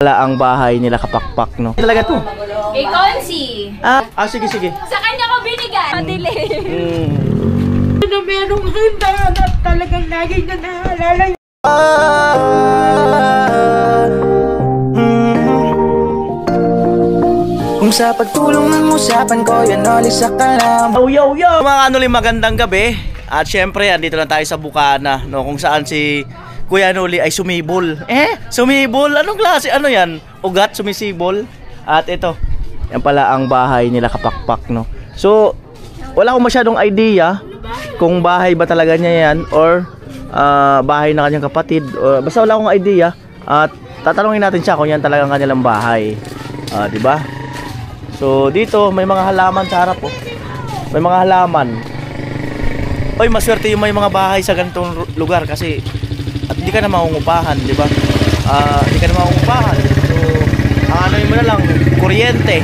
Wala ang bahay nila kapakpak, no? Talaga to. Kay Consi. Sige, sige. Sa kanya ko binigay. Madili. Ano merong ganda na talagang lagi na naalala. Kung sa pagtulong ng usapan ko, yan alis sa kalam. Yo! Mga Noli, magandang gabi. At syempre, andito na tayo sa Bukana, no? Kung saan si Kuya Noli ay sumibol. Sumibol? Anong klase? Ano yan? Ugat, sumisibol. At ito, yan pala ang bahay nila kapakpak, no? So, wala akong masyadong idea kung bahay ba talaga niya yan or bahay na kanyang kapatid. Basta wala akong idea. At tatanungin natin siya kung yan talagang kanilang bahay. Diba? So, dito may mga halaman sa harap, oh. May mga halaman. Oy, maswerte yung may mga bahay sa ganitong lugar kasi at hindi ka na maungupahan, di ba? Hindi ka na maungupahan. So, ano mo na lang, kuryente,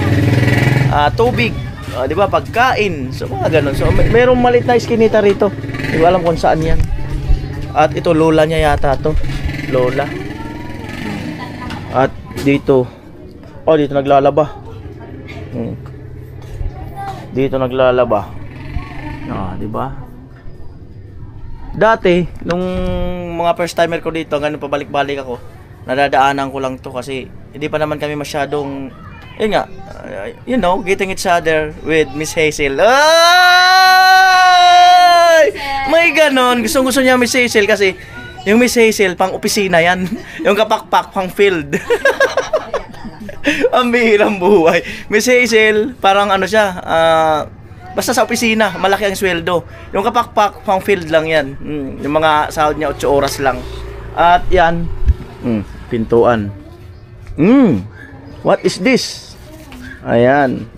tubig, di ba? Pagkain. So, mga ganun. So, mayroong malit na iskinita rito. Hindi ko alam kung saan yan. At ito, lola niya yata to. Lola. At dito. Oh, dito naglalaba. Dito naglalaba. Di ba? Dati, nung mga first timer ko dito, ganun pabalik-balik ako, nadadaanan ko lang to kasi hindi pa naman kami masyadong, yun nga, you know, getting each other with Miss Hazel. Ay! May ganon. Gusto niya Miss Hazel kasi yung Miss Hazel, pang opisina yan. Yung kapakpak, pang field. Ang bihirang buhay. Miss Hazel, parang ano siya, basta sa opisina, malaki ang sweldo. Yung kapakpak, pang field lang yan. Yung mga sahod niya, 8 oras lang. At yan, pintuan. What is this? Ayan.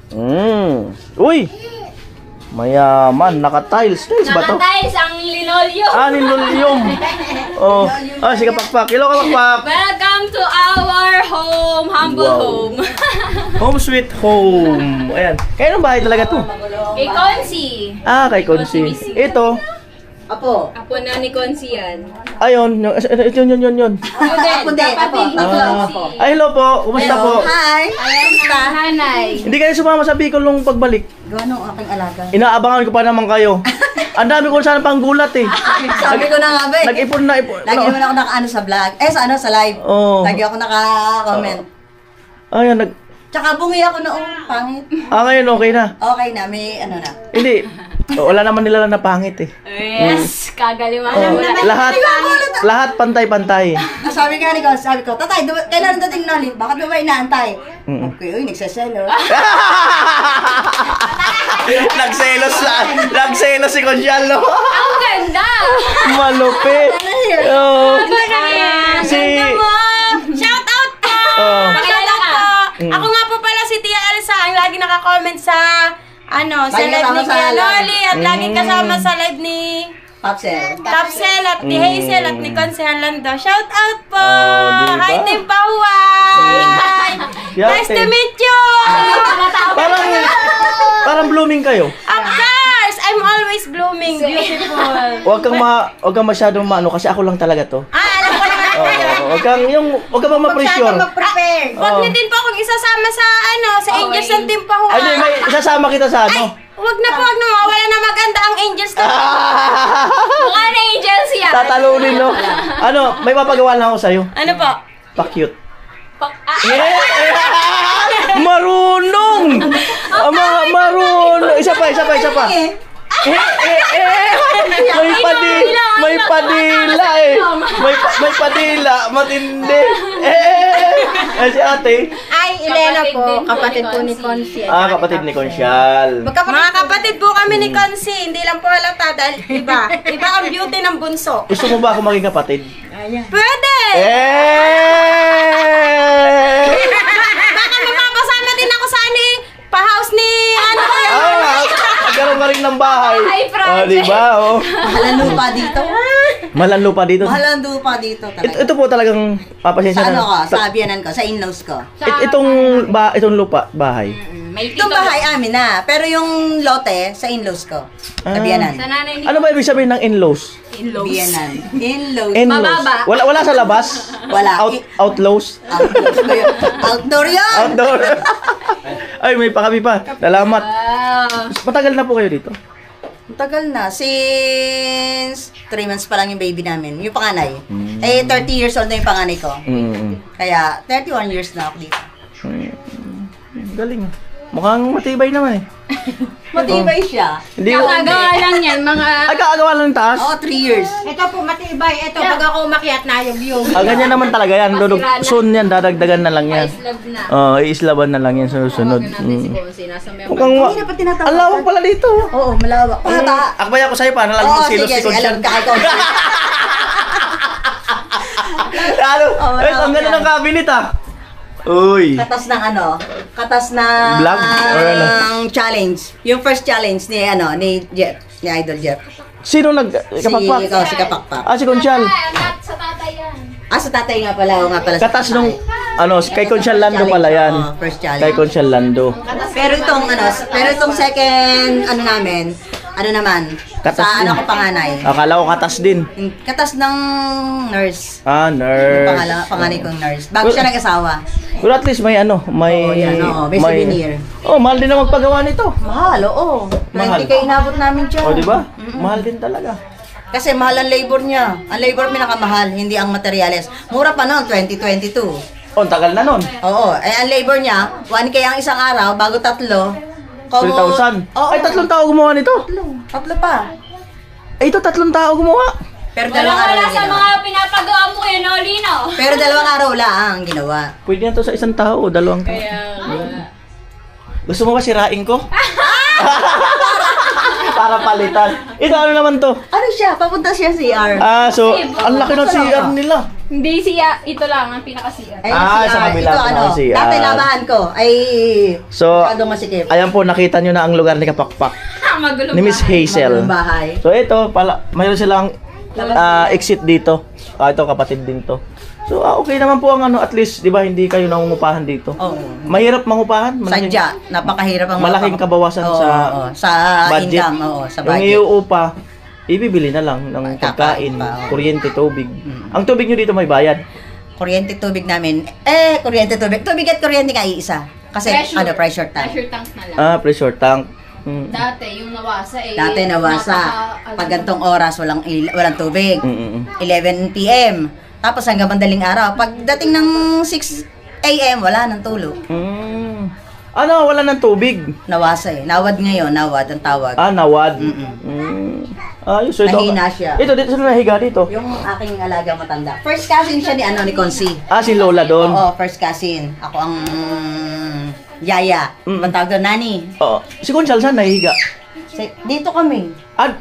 Uy! Mayaman, naka-tiles. Tiles ba to? Naka-tiles ang linoleum. Linoleum. Oh, si kapakpak. Hello, kapakpak. Welcome to our home, humble home. Home sweet home. Ayan. Kaya nung bahay talaga to? Kay Consi. Kay Consi. Ito. Apo na ni Consi yan. Ayun. Yun. Ako din. Ay, hello po. Kumusta po? Hi! Kumusta? Hanay. Hindi kayo sumama sa Bicol nung pagbalik. Gano'ng aking alaga? Inaabangan ko pa naman kayo. Ang dami ko sana pang gulat eh. Sabi ko na nga ba eh. Nag-ipon na ipon. Lagi naman ako naka-ano sa vlog. Sa live. Lagi ako naka-comment. Ayan, Tsaka bungi ako noong pangit. ngayon okay na. Okay na, may ano na. Hindi. Wala naman nila lang na pangit eh. Yes, kagaliwangan mo na. Lahat pantay-pantay. Sabi ko, tatay, kailan dating Noli? Bakit mo ba inaantay? Okay, uy, nagsaselo. Nagselos si Conchalo. Ang ganda! Malupit. Shout out po! Pakilala po. Ako nga po pala si Tia Elsa, ang lagi naka-comment sa sa live ni Kuya Noli at lagi kasama sa live ni Tapsel at ni Hazel at ni Consehal Lando. Shout out po! Hi Team Pahuay! Nice to meet you! Parang blooming kayo. Of course! I'm always blooming. Beautiful. Huwag kang masyadong maano kasi ako lang talaga to. Alam ko naman. Huwag kang ma-pressure. Huwag niyo din po akong isasama sa sa Angels ng Team Pahuay. Ay, may isasama kita sa ano? Huwag na. Wala na maganda ang Angels to. Mukha na angels yan. Tatalunin, no? May papagawa lang ako sa'yo. Ano po? Pa-cute. Marunong! Marunong! Isa pa. May padila eh. May padila, matindi. Si ate. Ay, Elena po, kapatid po ni Consi. Kapatid ni Conchal. Mga kapatid po kami ni Consi, hindi lang po halata dahil iba ang beauty ng bunso. Gusto mo ba ako maging kapatid? Pwede! Baka mapapasama din ako sa pa-house ni Magkaroon ka rin ng bahay. Diba? Mahalan lupa dito. talaga. Ito po talagang papasensya Sa sa biyanan ko, sa in-laws ko. Itong lupa, bahay. May Itong bahay amin na. Pero yung lote, sa in-laws ko. Sa Biyanan. Sa nanay ni Ano ba ibig sabihin ng in-laws? in-laws. Biyanan. In-laws. In-laws. Mababa. Wala sa labas? Wala. Outlaws? Outdoors ko yun. Outdoor yun! Outdoor. Ay, may pakabi pa. Salamat. Wow. Matagal na po kayo dito? Ang tagal na. Since 3 months pa lang yung baby namin. Yung panganay. Eh, 30 years old na yung panganay ko. Kaya, 31 years na ako dito. Galing. Mukhang matibay naman eh. Matibay siya. Hindi ko... Kakagawa lang yan, mga... Ay, kakagawa lang ng taas? Oo, 3 years. Ito po, matibay. Ito, pag ako umakyat na yung Ganyan naman talaga yan. Soon yan, dadagdagan na lang yan. Islab na. Iislaban na lang yan sa susunod. Natin si Bonsi, nasa may... Mukhang... Hindi na pa tinatawag. Ang lawak pala dito. Oo, malawak. Pata. Akbay ako sa'yo, paano lang Oo, kung silos sige, si alam Conchal. ka ikaw. Ano? Oo, Ay, ang ganda ng cabinet ah. Uy. Katas ng ano? Katas ng Vlog? Or ano? challenge. Yung first challenge ni ni Jeff, ni Idol Jeff. Sino nagkapakpak? Si Kapakpak. Si Conchal. Anak, sa tatay yan. Sa tatay nga pala, nga pala. Katas nung, kay Conchal Lando pala yan. Oo, first challenge. Kay Conchal Lando. Pero itong second, ano naman, Katas sa din. ko panganay. Akala ko katas din. Katas ng nurse. Nurse. Panganay kong nurse. Bago siya nag-asawa. Pero at least may may souvenir. Mahal din na magpagawa nito. Mahal, oo. Mahal. 20K inabot namin siya. Di ba? Mahal din talaga. Kasi mahal ang labor niya. Ang labor pinakamahal, hindi ang materyales. Mura pa noon, 2022. Tagal na nun. Oo, ang labor niya, 1K ang isang araw, bago 3. 3,000. Oo. Ay, 3 tao gumawa nito. Tatlo pa. Ay, ito 3 tao gumawa. Pero dalawang araw Wala lang sa ginawa. mga pinapagawa mo kay Nolino. Pero dalawang araw lang ang ginawa. Pwede na to sa isang tao o 2 tao. Gusto mo ba sirain ko? Para palitan. Ito ano naman to? Ano siya? Papunta siya CR. So, ang laki ng CR nila. Hindi siya, ito lang ang pinaka-CR. Ay, sa kabila Ito pa ang CR. dati labahan ko. Ay, So, masyadong masikip. ayan po, nakita nyo na ang lugar ni Kapakpak. Magulo Ni Miss Hazel. Magulong bahay. So, ito, mayroon silang exit dito. Ito, kapatid din to. So, okay naman po ang at least, di ba, hindi kayo nangungupahan dito. Oo. Mahirap mangupahan? Sadya, napakahirap ang Malaking kabawasan sa budget. income, sa Yung budget. iuupa, ibibili na lang ng pagkain, pa, oo. kuryente, tubig. Ang tubig nyo dito may bayad. Kuryente tubig namin. Kuryente tubig. Tubig at kuryente ka iisa. Kasi pressure tank. Pressure tank na lang. Pressure tank. Dati, yung nawasa eh. Dati nawasa. Pag gantong oras, walang tubig. 11 p.m. Tapos hanggang madaling araw. Pagdating ng 6 a.m., wala nang tulog. Wala ng tubig. Nawasa eh. Nawad ngayon. Nawad ang tawag. Nawad. Ayos. So, Nahina siya. Ito, dito sila nahiga dito. Yung aking alaga matanda. First cousin siya ni Consi. Si Lola doon. Oo, first cousin. Ako ang yaya. Matawag doon, nani. Oo. Si Conchal saan nahihiga? Dito kami.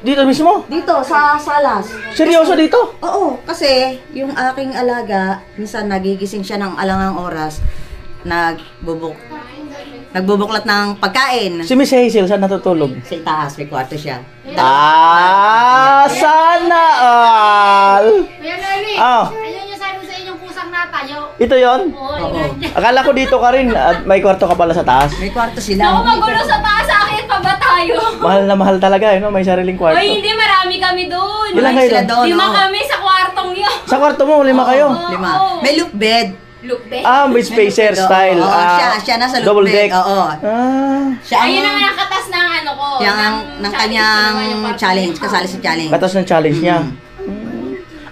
Dito mismo? Dito, sa salas. Seryoso dito? Oo, kasi yung aking alaga, minsan nagigising siya ng alangang oras, nagbubuklat ng pagkain. Si Miss Hazel saan natutulog? Sa itaas, may kwarto siya. Sana all! Kuya Lali, Ah. ayun yung sabi sa inyong pusang natayo. Ito yon? Oo. Akala ko dito ka rin at may kwarto ka pala sa taas. May kwarto Naku, sila. magulo sa taas, sa akin pa ba tayo? Mahal na mahal talaga, no? May sariling kwarto. Ay, hindi, marami kami doon. Ilan kayo Sila doon? doon, 5 oo. kami sa kwartong yun. Sa kwarto mo, 5 kayo? 5. May loop bed. Look, be. With spacer style. Oo, siya nasa loop double bed. deck. Oo. Siya Ayun naman ang katas ng ano ko. Siya ang ng challenge kanyang ko naman yung kwarto challenge, niya. kasali sa challenge. katas ng challenge niya.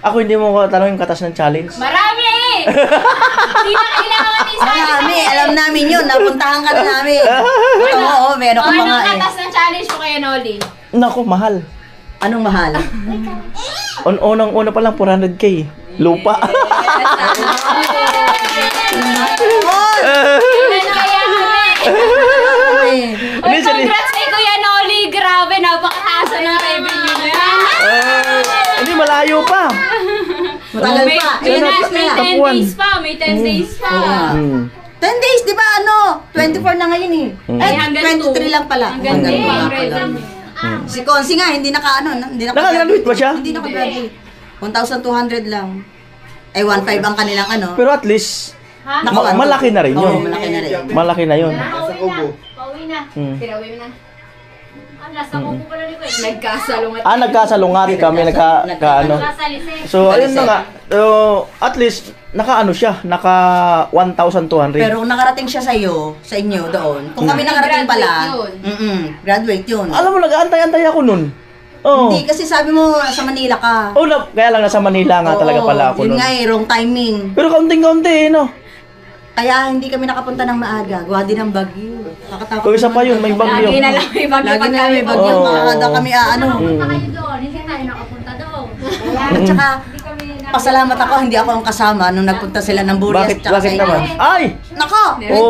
Ako hindi mo ko tanong yung katas ng challenge. Marami eh! Hindi na kailangan isa. Marami, alam namin yun. Napuntahan ka na namin. Oo, meron ka pa nga Anong eh. katas ng challenge ko kay Noli? Naku, mahal. Anong mahal? Unang-una pa lang 400K. Lupa. Ilan kaya kami? Uy, Hindi, congrats kay Kuya Noli. Grabe, napakataas ng revenue niya. Hindi, malayo pa. Matagal May, pa. may, Sunod may na. 10 days pa. May 10 days pa. 10 days, di ba 24 na ngayon eh. Ay, hanggang 23 lang pala. Hanggang Hanggang 2 wala ang pala. revenue. Si Consi nga, hindi hindi Naka-graduate ba siya? Hindi naka-graduate. 1,200 lang. Ay, 1,500 ang kanilang ano. Pero at least, Ha? Naku, malaki na rin yun. Oo, malaki na rin. Malaki na yun. Pinawi mo na. Nasa ko pala ni Kuya. Nagkasalungat. Nagkasalungat kami, ano. So, ayun na nga. At least, naka-ano siya, naka 1,200. Pero kung nakarating siya sa inyo doon, kung kami nakarating pala, graduate yun. Alam mo, nag-aantay-antay ako nun. Oh. Hindi, kasi sabi mo, sa Manila ka. Kaya lang nasa Manila nga talaga pala ako Yun nun. nga wrong timing. Pero kaunting-kaunti, no? Kaya hindi kami nakapunta ng maaga. Gawa din ng bagyo. Nakakatakot. Kung isa pa yun, may bagyo. Lagi na lang may bagyo. Lagi na may bagyo. Oo. Makakada kami ano. Kayo doon, hindi tayo nakapunta doon. At saka, pasalamat ako, hindi ako ang kasama nung nagpunta sila ng Burias. Bakit naman? Ay! Nako! Yung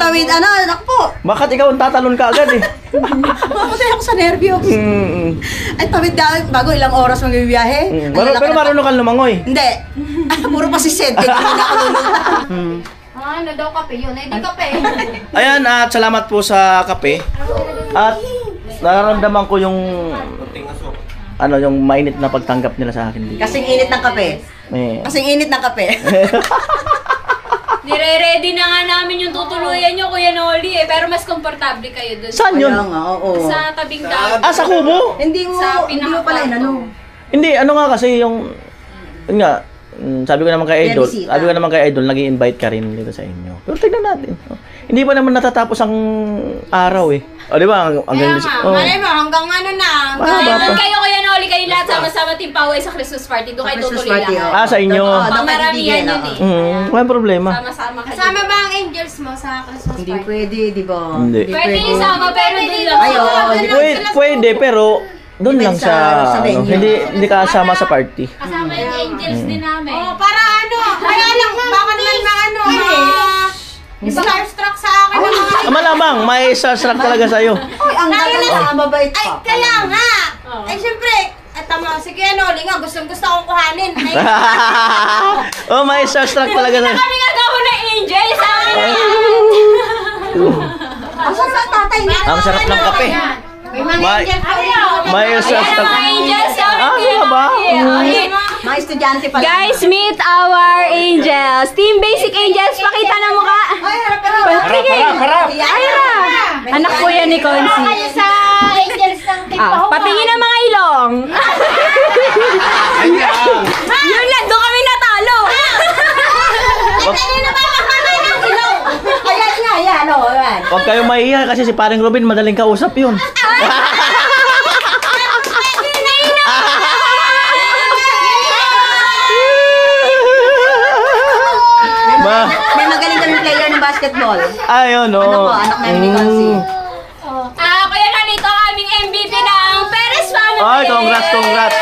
tawid, naku po. Bakit ikaw ang tatalon ka agad eh? Mamatay ako sa nervyos. Ay, tawid dahil bago ilang oras magbibiyahe. Pero marunong kang lumangoy. Hindi. Puro pa si Sed. Kaya hindi na ako lulunod. Ano daw kape yun? Ay, di kape. Ayan, at salamat po sa kape. At nararamdaman ko yung yung mainit na pagtanggap nila sa akin dito. Kasing init ng kape. Kasing init ng kape. Nire-ready na nga namin yung tutuluyan nyo, Kuya Noli eh. Pero mas komportable kayo dun. Saan yun? Kaya nga, oo. Sa tabing dagat. Sa Kubo? Hindi mo pala inano. Hindi, nga kasi yung nga, sabi ko naman kay Idol, nag-i-invite ka rin dito sa inyo. Pero tignan natin. Hindi pa naman natatapos ang araw eh. O, di ba? Kaya nga, malay mo, hanggang ano na. Ngayon kayo, Kuya Noli, kayo lahat sama-sama Team Paway sa Christmas party. Doon kayo tutuloy lang. Sa inyo. Maramihan yun eh. Walang problema. Sama-sama kayo. Kasama ba ang angels mo sa Christmas Hindi party? pwede, di ba? Hindi. Pwede isama, pero doon lang. Pwede, pero doon lang sa hindi kasama sa party. Kasama yung angels din namin. Oh, para ano? Kaya lang, baka naman maano starstruck sa akin ng mga... Malamang, may starstruck talaga sa'yo. Ang ganda na mabait Ay, pa. kaya nga! Ay, syempre, tama, si Kuya Noli nga, gusto akong kuhanin. Ay, May starstruck talaga sa'yo. Kami nagawa ng angels sa akin na yan. Asan sa tatay niya? Ang sarap ng kape. may mga May- angel pa rin. May Ayan starstruck. ang angels sa akin. Ano ba? Mga estudyante pala. Guys, meet our angels. Team Basic Angels, pakita na mukha. Ay, harap. Ira! Anak ko yan ni Consi. Kayo sa angels ng Timpahuan. Patingin ang mga ilong. Yun lang, doon kami natalo. Kanina ba makakay ng ilaw? Ayan, ayan. Huwag kayong mahiya kasi si paring Robin madaling kausap yun. May magaling kaming player ng basketball. Ayun, no. Ano po, anak namin ni Consi. Kuya Nolito, aming MVP ng Perez Family. Ay, congrats. Congrats.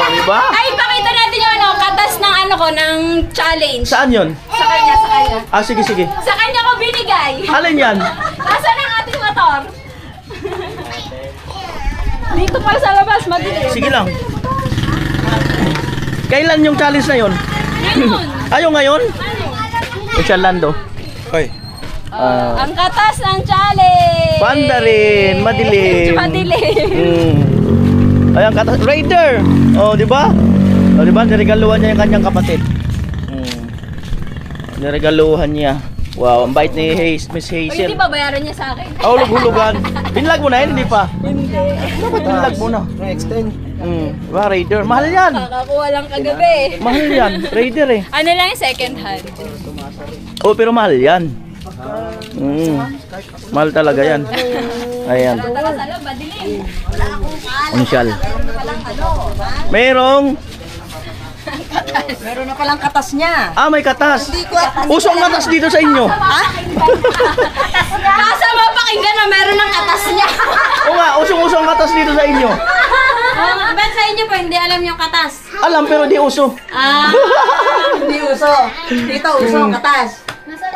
Diba? Ay, pakita natin yung katas ng ng challenge. Saan yun? Sa kanya. Sige. Sa kanya ko binigay. Alin yan? Nasaan ang ating motor? Dito pala sa labas, madilim. Sige lang. Kailan yung challenge na yun? Ngayon. Ayaw ngayon? Yung Lando. Hoy. Ang katas ng challenge. Panda rin, madilim. Madilim. Ayan, Raider. Di ba? Di ba? Niregaluhan niya yung kanyang kapatid. Niregaluhan niya. Wow, ang bait ni Miss Uy, Hazel. hindi ba bayaran niya sa akin? Hulog-hulugan. Binlag mo na yun, hindi pa? Hindi. Dapat binlag mo na. Extend. Diba, Raider? Mahal yan. Kakakuha lang kagabi. Mahal yan. Raider eh. Ano lang yung second hand? Pero mahal yan. Mahal talaga yan. Ayan. Tara sa loob, madilim. Unsyal. Merong Meron na palang katas niya. may katas. Hindi ko Usong katas dito sa inyo. Kasa mapakinggan na meron ng katas niya. O nga, usong katas dito sa inyo. Ba't sa inyo po, hindi alam yung katas? Alam pero di uso. Hindi uso. Dito uso, katas.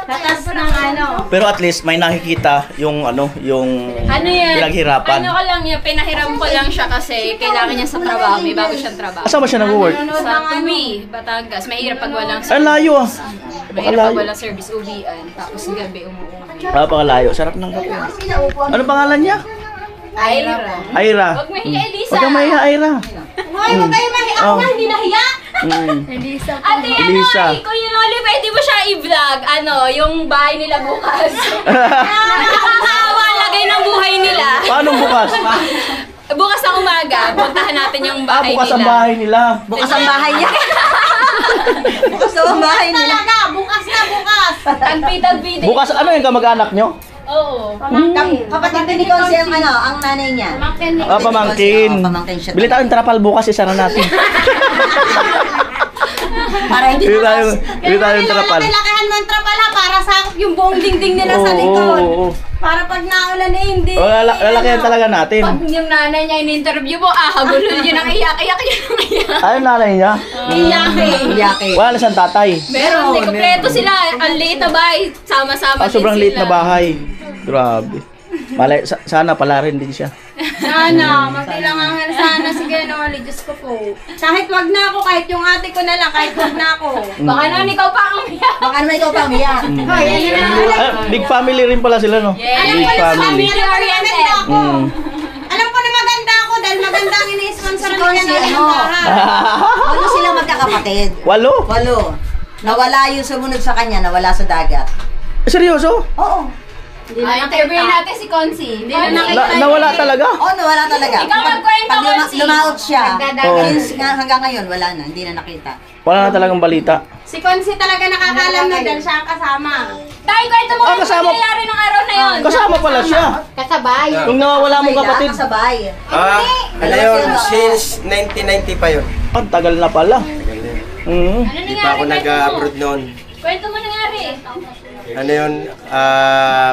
Katas ng ano? Pero at least may nakikita yung yung Ano yan? pinaghirapan. Ano ko lang yun, pinahiram ko lang siya kasi kailangan niya sa trabaho, may bago siyang trabaho. Asa ba siya nag-work? Sa Tui, Batangas. Mahirap pag walang Ay, service. layo ah. Mahirap pag walang service, uwian. Tapos gabi, umuwi. Napakalayo. Sarap ng kape. Ano pangalan niya? Ira. Aira. Huwag mahiya, Elisa. Huwag kang mahiya, Aira. Hoy, huwag kayo mahiya. Ako nga, hindi nahiya. Ate, Elisa. Kuya Noli, pwede mo siya i-vlog. yung bahay nila bukas. Nakakawa lagay ng buhay nila. Paano bukas? Bukas ng umaga, puntahan natin yung bahay Bukas nila. ang bahay nila. Bukas ang bahay niya. Bukas ang bahay nila. Talaga, bukas na bukas. Tagpi. Bukas ano yung kamag-anak nyo? Oo. Kapatid din ni Consi ang nanay niya. Pamangkin. Oo, pamangkin siya. Bili tayong trapal bukas, isa na natin. Para hindi Bili bukas. tayong trapal. Lakahan mo ang trapala para sakop yung buong dingding nila sa likod. Para pag naulan hindi. Lalakyan talaga natin. Pag yung nanay niya in-interview mo, hagulol yun ang iyak yun ang iyak. Ayun nanay niya. Yaki. Wala na siyang tatay. Meron, kompleto sila. Ang liit na bahay, sama-sama din Sobrang sila. liit na bahay. Grabe. Malay, sana pala rin din siya. Sana, magkailangan sana si Genoli, Diyos ko po. Kahit wag na ako, kahit yung ate ko na lang, kahit wag na ako. Baka naman ikaw pa ang umiyak. Baka naman ikaw pa umiyak. Hoy, yan na. Big family rin pala sila, no? Yes. Big family. Family-oriented. Maganda ako. Alam ko na maganda ako dahil maganda ang ini-sponsor Si ni Consi, Genoli ano? ang bahay. Ano sila magkakapatid? 8? 8. Nawala yung sumunod sa kanya, nawala sa dagat. Seryoso? Oo. Interview natin si Consi. Hindi na nakita. Nawala talaga? Oo, nawala talaga. Ikaw magkwento, Consi. Lumaot siya. Oo. Since hanggang ngayon, wala na. Hindi na nakita. Wala na talagang balita. Si Consi talaga nakakalam na dahil siya ang kasama. Tayo, kwento mo Ah, kung kasama- nangyayari nung araw na yun. Kasama pala siya. Kasabay. Yung nawawala mong kapatid. Kasabay. Ano yun? Since 1990 pa yun. Ang tagal na pala. Ano Mm. Hindi pa ako nag-abroad noon. Kwento mo nangyari. Ano yun?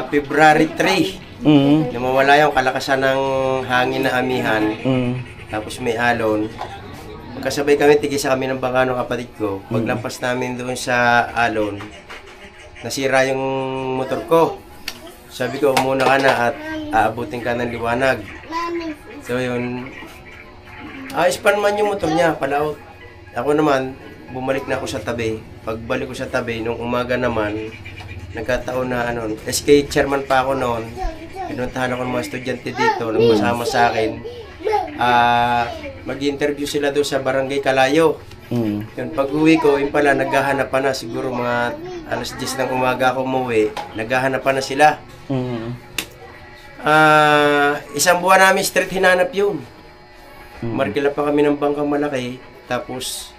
February 3. Mm. Namawala yung kalakasan ng hangin na amihan. Mm. Tapos may alon. Magkasabay kami, tigisa kami ng bangka ng kapatid ko. Paglampas namin doon sa alon, nasira yung motor ko. Sabi ko, umuna ka na at aabutin ka ng liwanag. So yun, ayos pa naman yung motor niya, palaot. Ako naman, bumalik na ako sa tabi. Pagbalik ko sa tabi, nung umaga naman, nagkataon na SK chairman pa ako noon. Pinuntahan ako ng mga estudyante dito, nang masama sa akin. Mag-interview sila doon sa Barangay Kalayo. Mm. Yun, pag uwi ko, yun pala, naghahanap pa na. Siguro mga alas 10 ng umaga ako umuwi, naghahanap pa na sila. Mm. Isang buwan namin street hinanap yun. Markila pa kami ng bangkang malaki. Tapos,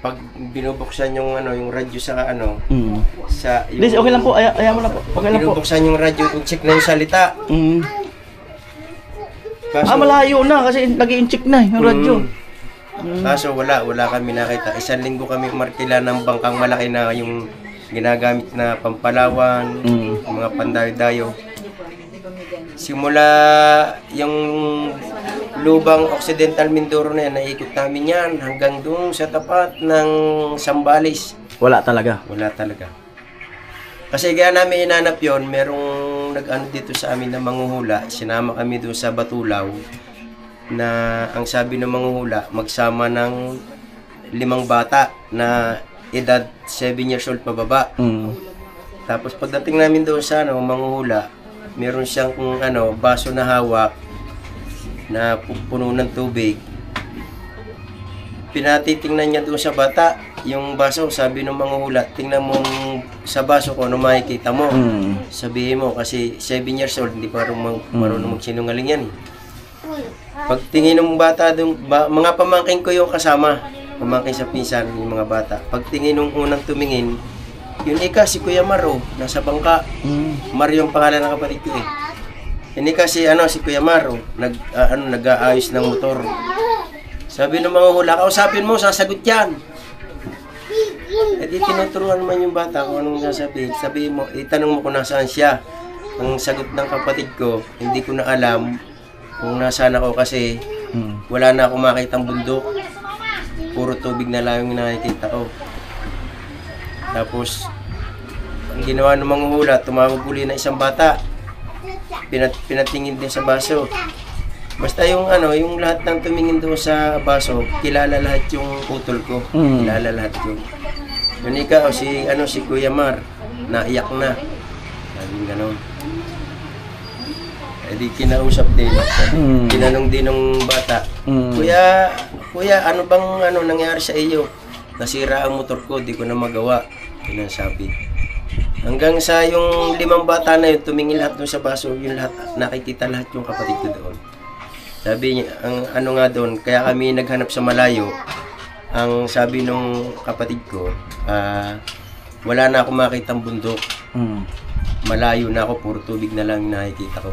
pag binubuksan yung yung radyo sa Mm. sa Liz, okay lang po. Ayaw mo na po. Okay lang po. binubuksan yung radyo, i-check na yung salita. Mm. Kaso, Malayo na kasi nag-i-incheck na yung radyo. Kaso wala kami nakita. Isang linggo kami markila ng bangkang malaki na yung ginagamit na pampalawan, yung mga pandayo-dayo. Simula yung lubang Occidental Mindoro na yan, naikot namin yan hanggang doon sa tapat ng Sambales. Wala talaga. Wala talaga. Kasi kaya namin inanap yon, merong nag-ano dito sa amin na manghuhula. Sinama kami doon sa Batulaw na ang sabi ng manghuhula, magsama ng 5 bata na edad 7 years old pababa. Mm. Tapos pagdating namin doon sa manghuhula, meron siyang baso na hawak na puno ng tubig. Pinatitingnan niya doon sa bata yung baso, sabi ng manghuhula, tingnan mo sa baso ko ano makikita mo. Mm. Sabihin mo kasi 7 years old, hindi pa marunong magsinungaling yan. Pagtingin ng bata doon, mga pamangkin ko yung kasama, pamangkin sa pinsan, yung mga bata. Pagtingin ng unang tumingin, yun si Kuya Maro, nasa bangka. Mario yung pangalan ng kapatid ko eh. Yun si Kuya Maro, nag-aayos ng motor. Sabi ng mga hula, kausapin mo, sasagot yan. E di tinuturuan naman yung bata kung anong sasabihin. Sabihin mo, itanong mo kung nasaan siya. Ang sagot ng kapatid ko, hindi ko na alam kung nasaan ako kasi wala na akong makitang bundok. Puro tubig na lang yung nakikita ko. Tapos, ang ginawa ng mga hula, tumawag uli na isang bata. Pinatingin din sa baso. Basta yung yung lahat ng tumingin doon sa baso, kilala lahat yung putol ko. Kilala lahat yun. Yun si Kuya Mar, naiyak na. Sabi gano'n. Eh di kinausap din. Tinanong din ng bata, Kuya, ano bang nangyari sa iyo? Nasira ang motor ko, di ko na magawa. Pinasabit. Hanggang sa yung 5 bata na yun, tumingin lahat doon sa baso, yung lahat, nakikita lahat yung kapatid ko doon. Sabi niya, ang ano nga doon, kaya kami naghanap sa malayo, ang sabi nung kapatid ko, wala na ako makitang bundok. Malayo na ako, puro tubig na lang nakikita ko.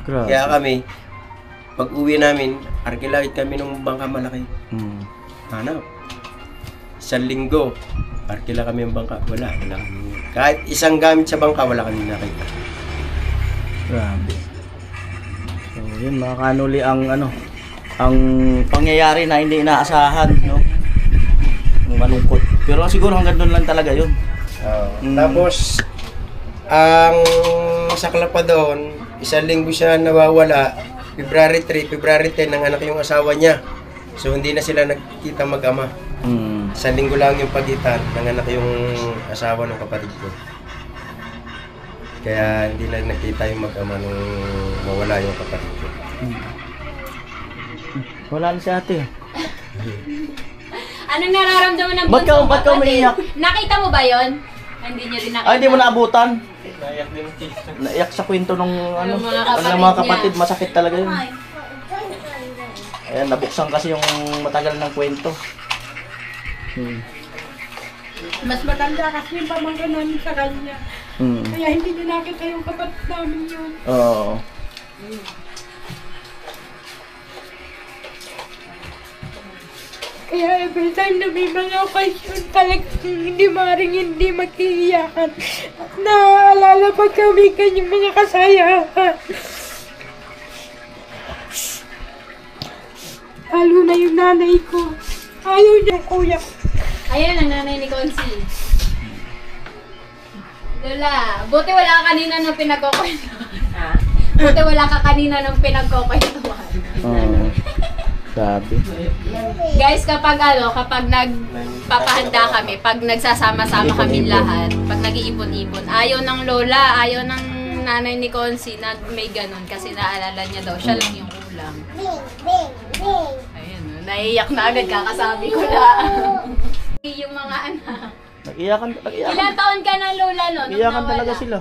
Grabe. Kaya kami, pag uwi namin, arkilakit kami ng bangka malaki. Hanap. 1 linggo, arkila kami ng bangka, wala kami. Kahit isang gamit sa bangka, wala kami nakita. Grabe. So, yun mga kanuli ang ang pangyayari na hindi inaasahan, no? Malungkot. Pero siguro hanggang doon lang talaga yun. Tapos, ang sakla pa doon, 1 linggo siya nawawala, February 3, February 10, nanganak yung asawa niya. So, hindi na sila nagkita mag-ama. 1 linggo lang yung pagitan, nanganak yung asawa ng kapatid ko. Kaya hindi na nakita yung mag-ama nung mawala yung kapatid ko. Wala na si ate. Anong nararamdaman ng Ba't ka umiiyak? Nakita mo ba yon? Hindi niyo rin nakita. Ay, hindi mo naabutan? Naiyak sa kwento ng mga kapatid. Masakit talaga yun. Ayan, nabuksan kasi yung matagal ng kwento. Mas matanda kasi yung pamangkin namin sa kanya. Kaya hindi niya nakita yung kapatid namin yun. Oo. Kaya every time na may mga okasyon talagang hindi maaaring hindi mag-iiyakan. At naaalala pa kami kanyang mga kasayahan. Lalo na yung nanay ko. Ayaw niya kuya. Ayan ang nanay ni Consi. Lola, buti wala ka kanina nung pinagkukwentuhan. Buti wala ka kanina nung pinagkukwentuhan. Sabi. Guys, kapag nagpapahanda kami, pag nagsasama-sama kami lahat, pag nag-iipon-ipon, ayaw ng lola, ayaw ng nanay ni Consi na may ganun kasi naalala niya daw, siya lang yung ulam. Ayun, naiiyak na agad, kakasabi ko lang. Yung mga anak. Nag-iyakan. Ilang taon ka na lola, no? Nung Iyakan nawala? talaga sila.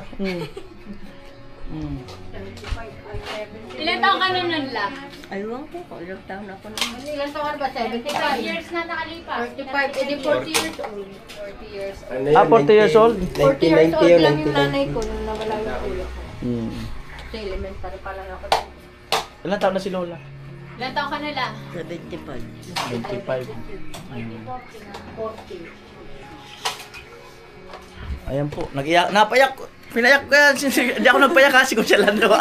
Ilang taon ka na nun lang? Ayun ko, ilang taon ako na. Ilang taon ba? 75 years na nakalipas. 45, edi 40 years old. 40 years old. 40 years old? 40 years old lang yung nanay ko nung nawala yung ulo ko. Sa elementary pa lang ako. Ilan taon na si Lola? Ilang taon ka na lang? 25. Ayan po, pinayak ko yan. Hindi ako nagpayak kasi kung siya lang nawa.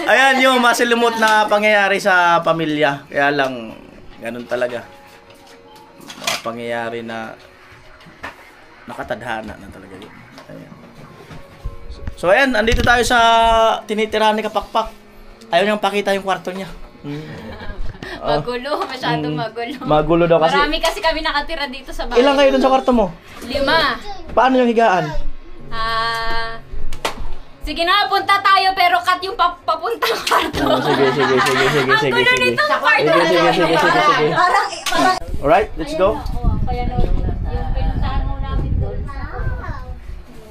Ayan yung masilimot na pangyayari sa pamilya. Kaya lang, ganun talaga. Mga pangyayari na nakatadhana na talaga yun. Ayan. So ayan, andito tayo sa tinitirahan ni Kapakpak. Ayaw niyang pakita yung kwarto niya. Magulo, masyadong magulo. Magulo daw kasi. Marami kasi kami nakatira dito sa bahay. Ilan kayo dun sa kwarto mo? 5. Paano yung higaan? Sige na, punta tayo pero cut yung papuntang kwarto. Sige. Ang gulo nito sa kwarto. Sige. Alright, let's go. Kaya yung pinuntahan mo namin doon.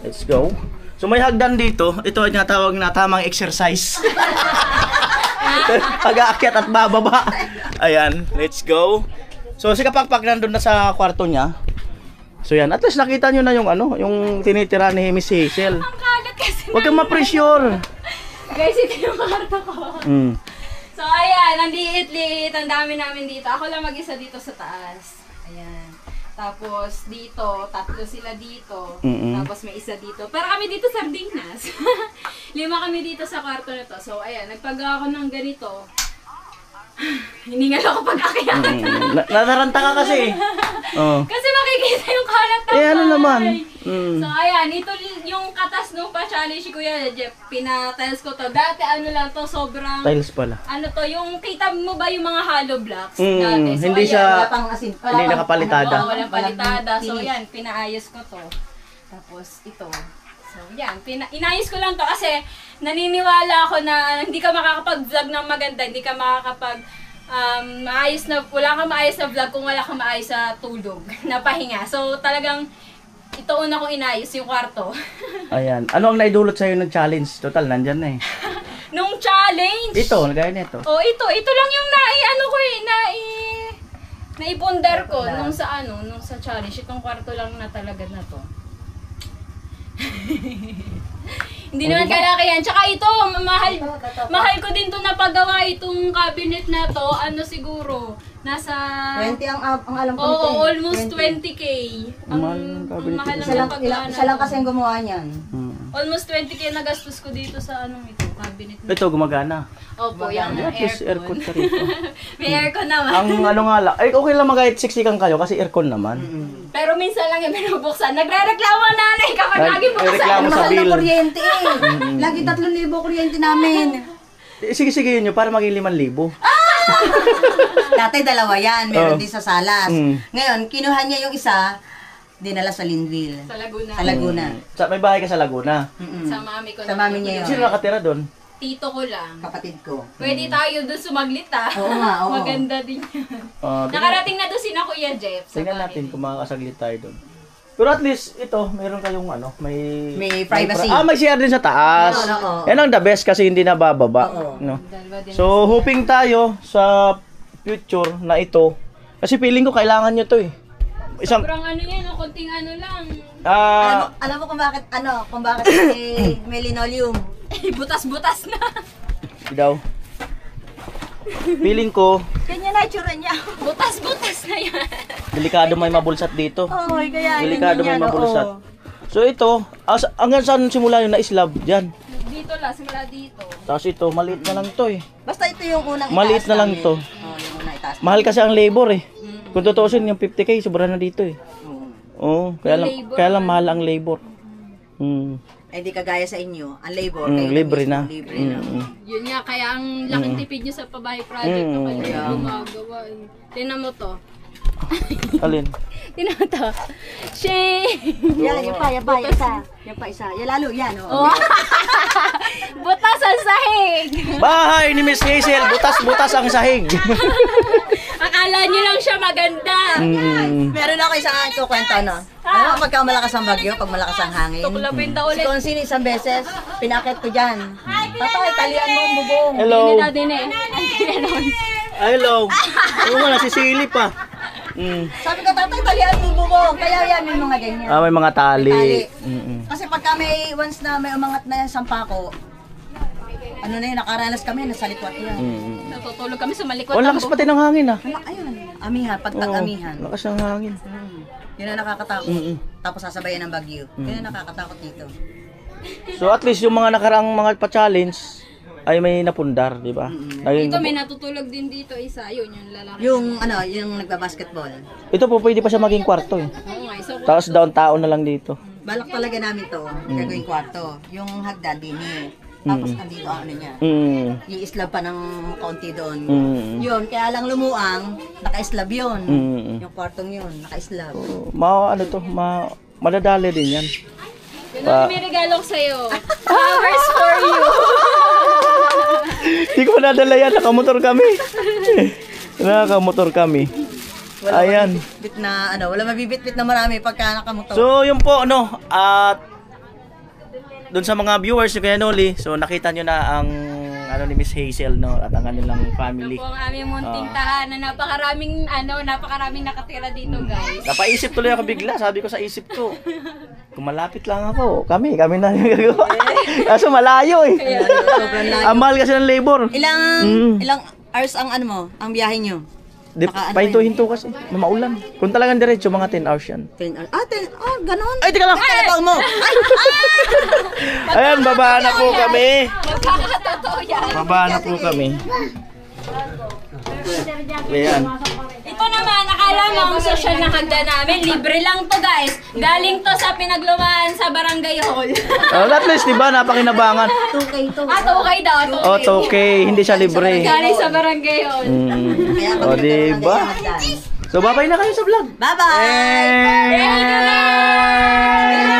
Let's go. So may hagdan dito. Ito ay tinatawag na tamang exercise. Pag-aakyat at bababa. Ayan, let's go. So si Kapakpak nandun na sa kwarto niya. So yan, at least nakita nyo na yung yung tinitira ni Miss Hazel. Ang kalat kasi. Huwag kang ma-pressure. Guys, ito yung kwarto ko. So ayan, ang liit-liit, ang dami namin dito. Ako lang mag-isa dito sa taas. Ayan. Tapos dito, 3 sila dito. Tapos may isa dito. Pero kami dito sardinas. 5 kami dito sa kwarto na to. So ayan, nagpagawa ako ng ganito. Hiningal ako pag-akyat. Nataranta ka kasi. Oh. Kasi makikita yung kalat ng Ano naman? So ayan, ito yung katas nung pa-challenge si Kuya Jeff. Pina-tiles ko to. Dati lang to, sobrang... Tiles pala. Yung kita mo ba yung mga hollow blocks? Dati. So, Hindi ayan, siya... Hindi nakapalitada. walang palitada. So yan, pinaayos ko to. Tapos ito. So yan, inayos ko lang to kasi naniniwala ako na hindi ka makakapag-vlog ng maganda, hindi ka makakapag wala kang maayos na vlog kung wala kang maayos sa tulog, na pahinga. So talagang ito una kong inayos yung kwarto. Ayan. Ano ang naidulot sa'yo ng challenge? Total, nandyan na eh. Nung challenge. Ito, gaya nito. Oh, ito lang yung naipundar ko nung sa challenge. Itong kwarto lang na talaga na to. Hindi naman kalaki yan. Tsaka ito, mahal ko din to napagawa itong cabinet na to. Ano siguro, nasa... 20 ang alam ko Oo, nito. almost 20K. Ang mahal lang paggawa Isa lang kasi ang gumawa niyan. Almost 20K na gastos ko dito sa cabinet na. Ito, gumagana. Opo, yung At least aircon ka rito. May aircon naman. Ang ano nga lang, ay okay lang magahit siksikan kayo kasi aircon naman. Pero minsan lang yung binubuksan. Nagre-reklamo nanay kapag lagi buksan. Reklamo sa Mahal bill. na kuryente eh. Lagi 3,000 kuryente namin. Sige yun nyo para maging 5,000. Dati 2 yan, meron Oh. din sa Salas. Mm. Ngayon, kinuha niya yung isa, dinala sa Linville. Sa Laguna. Sa Laguna. May bahay ka sa Laguna. Sa mami ko. Sa mami niya yun. Sino nakatira doon? Tito ko lang. Kapatid ko. Pwede tayo doon sumaglit Oo nga, oo. Maganda din yan. Ah, Nakarating na doon sina Kuya Jeff. Sa tingnan bahay. natin kung makakasaglit tayo doon. Pero at least, ito, meron kayong May privacy. may CR din sa taas. Oo. Yan ang the best kasi hindi nabababa. Oo. No? Dalawa din. So, hoping tayo sa future na ito. Kasi feeling ko kailangan nyo to eh. Isang, Sobrang yan, konting lang. Alam mo kung bakit may linoleum. Butas-butas na. daw. Feeling ko, Ganyan na itsura niya. Butas-butas na yan. delikado may mabulsat dito. Oo, kaya Delikado may ganyan yan, mabulsat. oo. So ito, hanggang saan simula yung na-slab? Diyan. Dito lang, simula dito. Tapos ito, maliit na lang to eh. Basta ito yung unang Maliit na lang to. Oo, yung unang itaas. Mahal kasi ang labor eh. Kung tutuusin yung 50K, sobra na dito eh. Oo, kaya lang mahal ang labor. Eh di kagaya sa inyo, ang labor. Libre na. Libre na. Yun nga, kaya ang laking tipid nyo sa pabahay project na kayo gumagawa. Tinan mo to. Alin? Tinan mo to. Shay! Yan pa, isa. Yan lalo, yan. Oh. Butas ang sahig! Bahay ni Miss Hazel, butas-butas ang sahig. Akala nyo lang siya maganda. Meron ako isang kukwento, no? Ano pagka malakas ang bagyo, pag malakas ang hangin? Tuklapin daw Si ulit. Consin isang beses, pinakit ko dyan. Tatay, talian mo ang bubong. Hello. Hindi na din eh. Hello. Oo nga, nasisilip pa. Sabi ko, tatay, talian mo ang bubong. Kaya yan, may mga ganyan. May mga tali. Kasi pagka once na may umangat na yung sampako, ano na yun, nakaranas kami, nasa likwat yan. Natutulog kami sa malikot. Oh, lakas pati ng hangin ah. Ayun, amihan, pagtag-amihan. Lakas ng hangin. Yun ang nakakatakot. Tapos sasabayan ng bagyo. Yun ang nakakatakot dito. So at least yung mga nakaraang mga pa-challenge ay may napundar, di ba? Dito may natutulog din dito isa. Yun, yung lalaki. Yung nagbabasketball. Ito po pwede pa siya maging kwarto eh. Oo nga, so Tapos downtown na lang dito. Balak talaga namin to, gagawing kwarto. Yung hagdan din eh. Tapos andito ang ano niya. I-slab pa ng kaunti doon. Yun, kaya lang lumuang, naka-slab yun. Yung kwartong yun, naka-slab. Madadali din yan. Yun, may regalo ko sa'yo. Flowers for you. Hindi ko nadala yan, nakamotor kami. Ayan. Wala mabibit-bit na marami pagka nakamotor. So yun po at doon sa mga viewers ni Kuya Noli, so nakita nyo na ang ni Miss Hazel at ang kanilang family. Ito po ang aming munting tahanan. Napakaraming nakatira dito, guys. Napaisip tuloy ako bigla, sabi ko sa isip ko, kung malapit lang ako, kami na yung gagawa. Kaso malayo eh. Sobrang layo. Ang mahal kasi ng labor. Ilang hours ang ang biyahe nyo? Pahinto-hinto kasi, maulan. Kung talagang diretso, mga 10 hours yan. 10 hours. Ganon. Ay, teka lang! Kalabaw mo! Ayan, baba na po kami. Magkakatotoo yan. Baba na po kami. Ayan. Ito naman, akala mo ang social na hagda namin. Libre lang to, guys. Galing to sa pinaglumaan sa barangay hall. At least, diba, napakinabangan. 2K to. Okay daw. Oh, it's okay. Hindi siya libre. Galing sa barangay hall. Kaya O, diba? So, babay na kayo sa vlog. Bye-bye! Hey!